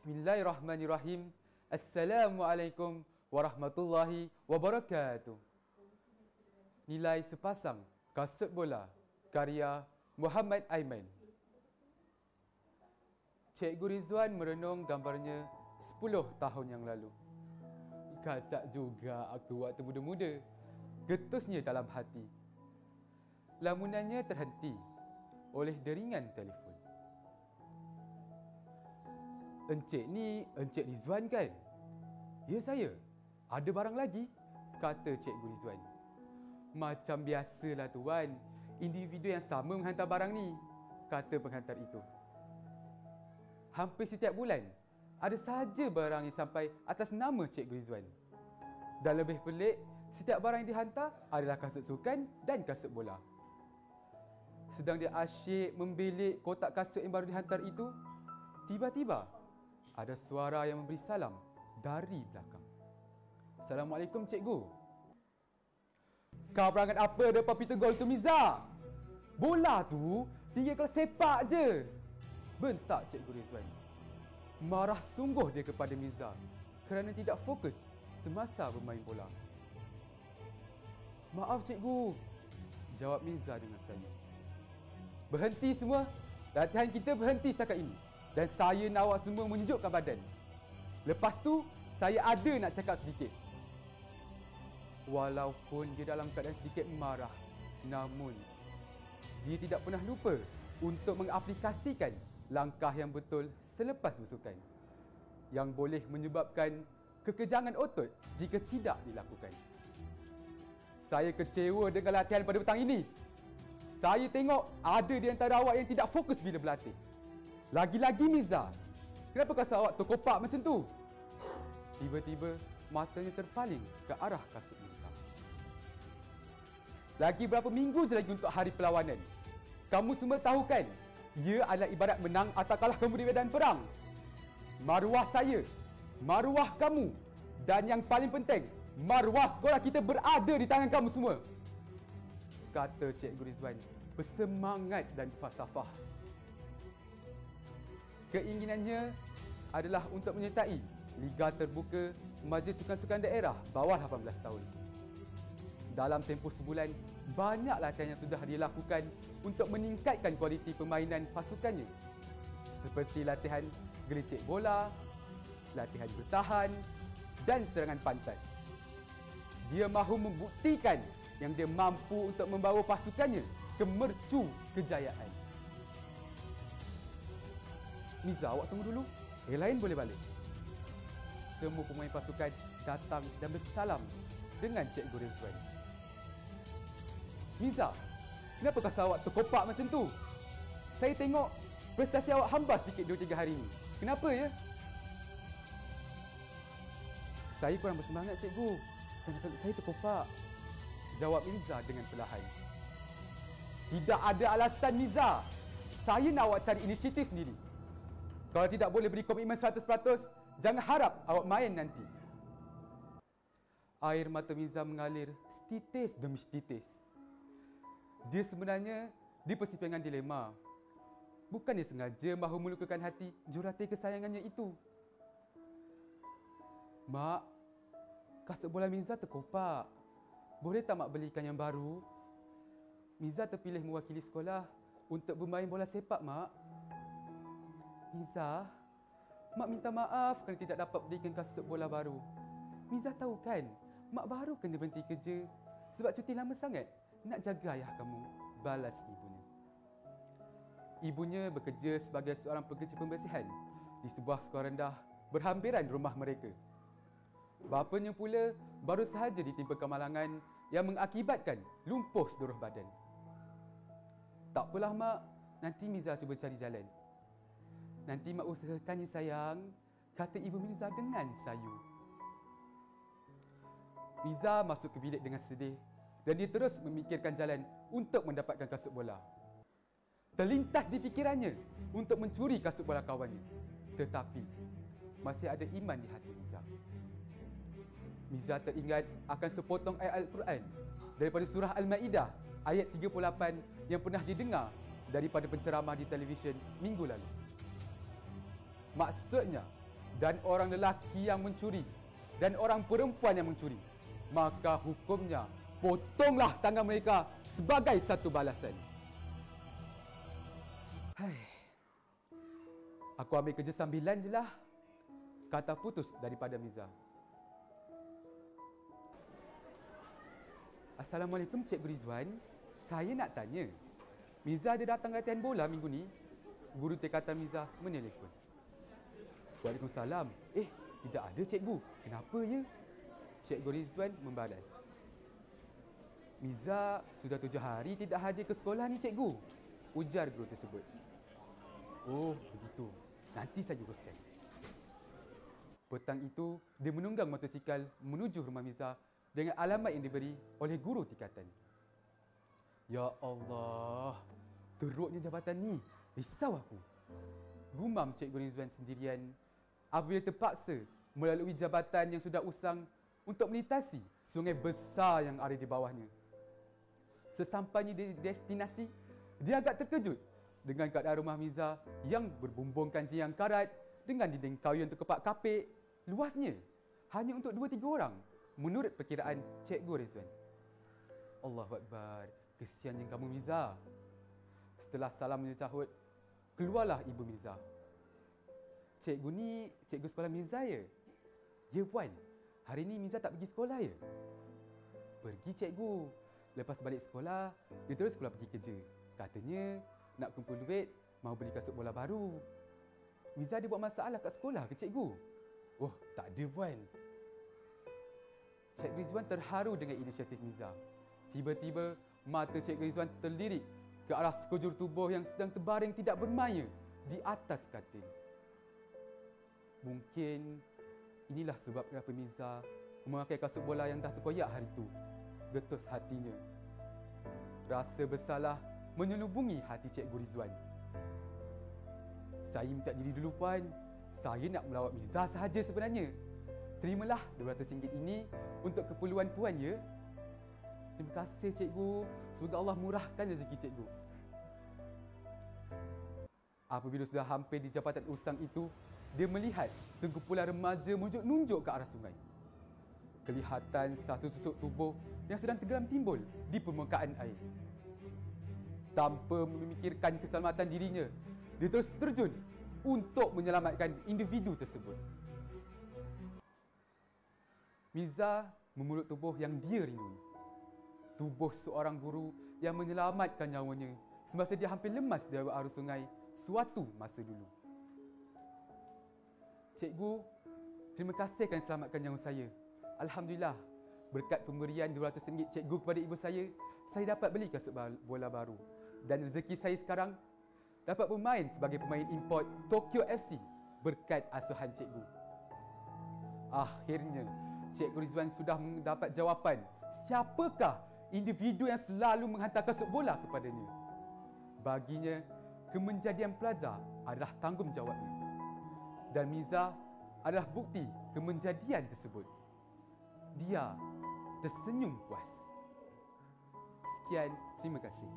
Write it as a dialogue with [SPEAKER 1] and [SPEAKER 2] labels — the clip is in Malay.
[SPEAKER 1] Bismillahirrahmanirrahim. Assalamualaikum warahmatullahi wabarakatuh. Nilai sepasang kasut bola karya Muhammad Aiman. Cikgu Rizwan merenung gambarnya 10 tahun yang lalu. Kacak juga aku waktu muda-muda, getusnya dalam hati. Lamunannya terhenti oleh deringan telefon. Encik ni Encik Rizwan kan? Ya saya. Ada barang lagi? Kata Cikgu Rizwan. Macam biasalah tuan, individu yang sama menghantar barang ni, kata penghantar itu. Hampir setiap bulan, ada sahaja barang yang sampai atas nama Cikgu Rizwan. Dan lebih pelik, setiap barang yang dihantar adalah kasut sukan dan kasut bola. Sedang dia asyik membilik kotak kasut yang baru dihantar itu, tiba-tiba ada suara yang memberi salam dari belakang. Assalamualaikum cikgu. Kau perangat apa depan pintu gol tu Miza? Bola tu tinggal kelas sepak je, bentak Cikgu Rizwan. Marah sungguh dia kepada Miza kerana tidak fokus semasa bermain bola. Maaf cikgu, jawab Miza dengan senyum. Berhenti semua, latihan kita berhenti setakat ini. Dan saya nak awak semua menunjukkan badan. Lepas tu, saya ada nak cakap sedikit. Walaupun dia dalam keadaan sedikit marah, namun dia tidak pernah lupa untuk mengaplikasikan langkah yang betul selepas bersukan, yang boleh menyebabkan kekejangan otot jika tidak dilakukan. Saya kecewa dengan latihan pada petang ini. Saya tengok ada di antara awak yang tidak fokus bila berlatih. Lagi-lagi Miza, kenapa kasut awak terkopak macam tu? Tiba-tiba matanya terpaling ke arah kasut Miza. Lagi berapa minggu je lagi untuk hari perlawanan. Kamu semua tahu kan, ia adalah ibarat menang atau kalah kamu di medan perang. Maruah saya, maruah kamu, dan yang paling penting, maruah sekolah kita berada di tangan kamu semua, kata Cikgu Rizwan bersemangat dan falsafah. Keinginannya adalah untuk menyertai Liga Terbuka Majlis Sukan-Sukan Daerah bawah 18 tahun. Dalam tempoh sebulan, banyak latihan yang sudah dilakukan untuk meningkatkan kualiti permainan pasukannya, seperti latihan gelicik bola, latihan bertahan dan serangan pantas. Dia mahu membuktikan yang dia mampu untuk membawa pasukannya ke mercu kejayaan. Miza, awak tunggu dulu. Yang lain boleh balik. Semua pemain pasukan datang dan bersalam dengan Cikgu Rizwan. Miza, kenapa kasut awak terkopak macam tu? Saya tengok prestasi awak hambas sedikit 2-3 hari ini. Kenapa ya? Saya kurang bersemangat cikgu, kerana kasut saya terkopak, jawab Miza dengan perlahan. Tidak ada alasan Miza. Saya nak awak cari inisiatif sendiri. Kalau tidak boleh beri komitmen 100%, jangan harap awak main nanti. Air mata Miza mengalir setitis demi setitis. Dia sebenarnya di persimpangan dilema. Bukan dia sengaja mahu melukakan hati jurati kesayangannya itu. Mak, kasut bola Miza terkopak. Boleh tak mak belikan yang baru? Miza terpilih mewakili sekolah untuk bermain bola sepak, mak. Miza, mak minta maaf kerana tidak dapat belikan kasut bola baru. Miza tahu kan, mak baru kena berhenti kerja sebab cuti lama sangat nak jaga ayah kamu, balas ibunya. Ibunya bekerja sebagai seorang pekerja pembersihan di sebuah sekolah rendah berhampiran rumah mereka. Bapanya pula baru sahaja ditimpa kemalangan yang mengakibatkan lumpuh seluruh badan. Tak apalah mak, nanti Miza cuba cari jalan. Nanti mak usahakan ya sayang, kata ibu Miza dengan sayu. Miza masuk ke bilik dengan sedih dan dia terus memikirkan jalan untuk mendapatkan kasut bola. Terlintas di fikirannya untuk mencuri kasut bola kawannya. Tetapi masih ada iman di hati Miza. Miza teringat akan sepotong ayat Al-Quran daripada surah Al-Ma'idah ayat 38 yang pernah didengar daripada penceramah di televisyen minggu lalu. Maksudnya, dan orang lelaki yang mencuri dan orang perempuan yang mencuri, maka hukumnya potonglah tangan mereka sebagai satu balasan. Aku ambil kerja sambilan je lah, kata putus daripada Miza. Assalamualaikum Cikgu Rizwan. Saya nak tanya, Miza ada datang latihan bola minggu ni? Guru tingkatan Miza menelefon. Waalaikumsalam. Tidak ada cikgu. Kenapa ya? Cikgu Rizwan membalas. Miza sudah 7 hari tidak hadir ke sekolah ni cikgu, ujar guru tersebut. Oh, begitu. Nanti saya uruskan. Petang itu, dia menunggang motosikal menuju rumah Miza dengan alamat yang diberi oleh guru tingkatan. Ya Allah, teruknya jabatan ni. Risau aku. Gumam Cikgu Rizwan sendirian apabila terpaksa melalui jabatan yang sudah usang untuk melintasi sungai besar yang ada di bawahnya. Sesampainya di destinasi, dia agak terkejut dengan keadaan rumah Miza yang berbumbungkan siang karat dengan dinding kayu yang terkepak kapit. Luasnya hanya untuk 2-3 orang menurut perkiraan Cikgu Rizwan. Allahu Akbar, kesiannya kamu Miza. Setelah salam menyahut, keluarlah ibu Miza. Cikgu ni cikgu sekolah Miza ya? Ya puan, hari ni Miza tak pergi sekolah ya? Pergi cikgu. Lepas balik sekolah, dia terus keluar pergi kerja. Katanya nak kumpul duit, mahu beli kasut bola baru. Miza ada buat masalah kat sekolah ke cikgu? Oh, tak ada puan. Cikgu Rizwan terharu dengan inisiatif Miza. Tiba-tiba, mata Cikgu Rizwan terlirik ke arah sekujur tubuh yang sedang terbaring tidak bermaya di atas katil. Mungkin inilah sebab kenapa Miza memakai kasut bola yang dah terkoyak hari itu. Getus hatinya. Rasa bersalah menyelubungi hati Cikgu Rizwan. Saya minta diri dulu puan. Saya nak melawat Miza sahaja sebenarnya. Terimalah RM200 ini untuk keperluan puan ya. Terima kasih cikgu. Semoga Allah murahkan rezeki cikgu. Apabila sudah hampir di jabatan usang itu, dia melihat sekumpulan remaja menunjuk ke arah sungai. Kelihatan satu susuk tubuh yang sedang tenggelam timbul di permukaan air. Tanpa memikirkan keselamatan dirinya, dia terus terjun untuk menyelamatkan individu tersebut. Miza memeluk tubuh yang dia rindui. Tubuh seorang guru yang menyelamatkan nyawanya semasa dia hampir lemas di bawah arus sungai suatu masa dulu. Cikgu, terima kasih kerana selamatkan nyawa saya. Alhamdulillah, berkat pemberian RM200 cikgu kepada ibu saya dapat beli kasut bola baru. Dan rezeki saya sekarang dapat bermain sebagai pemain import Tokyo FC berkat asuhan cikgu. Akhirnya, Cikgu Rizwan sudah mendapat jawapan siapakah individu yang selalu menghantar kasut bola kepadanya. Baginya, kemenjadian pelajar adalah tanggungjawabnya. Dan Miza adalah bukti kemenjadian tersebut. Dia tersenyum puas. Sekian, terima kasih.